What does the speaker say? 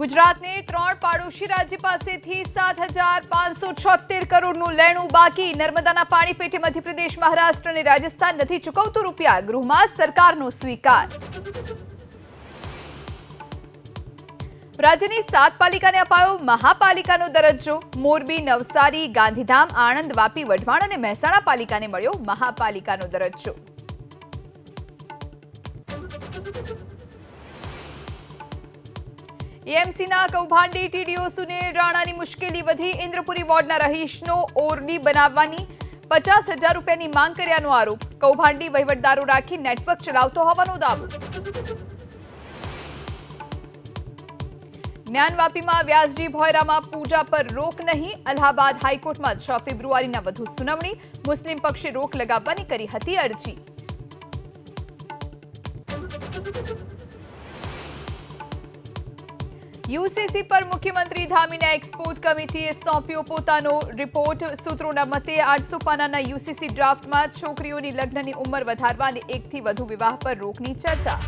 ગુજરાતને 3 પાડોશી રાજ્ય પાસેથી 7,576 કરોડનું લેણું બાકી। નર્મદાના પાણી પેટે મધ્યપ્રદેશ, મહારાષ્ટ્ર અને રાજસ્થાન નથી ચૂકવતું રૂપિયા। ગૃહમાં સરકારનો સ્વીકાર। રાજ્યની 7 પાલિકાને અપાયો મહાપાલિકાનો દરજ્જો। મોરબી, નવસારી, ગાંધીધામ, આણંદ, વાપી, વઢવાણ અને મહેસાણા પાલિકાને મળ્યો મહાપાલિકાનો દરજ્જો। એએમસીના કૌભાંડી ટીડીઓ સુનિલ રાણાની મુશ્કેલી વધી। ઇન્દ્રપુરી વોર્ડના રહીશનો ઓરડી બનાવવાની 50,000 રૂપિયાની માંગ કર્યાનો આરોપ। કૌભાંડી વહીવટદારો રાખી નેટવર્ક ચલાવતો હોવાનો દાવો। જ્ઞાનવાપીમાં વ્યાસજી ભોયરામાં પૂજા પર રોક નહીં। અલ્હાબાદ હાઈકોર્ટમાં 6 ફેબ્રુઆરીના વધુ સુનાવણી। મુસ્લિમ પક્ષે રોક લગાવવાની કરી હતી અરજી। યુસીસી પર મુખ્યમંત્રી ધામીને એક્સપોર્ટ કમિટીએ સોંપ્યો પોતાનો રિપોર્ટ। સૂત્રોના મતે 800 પાનાના યુસીસી ડ્રાફ્ટમાં છોકરીઓની લગ્નની ઉંમર વધારવા અને 1થી વધુ વિવાહ પર રોકની ચર્ચા।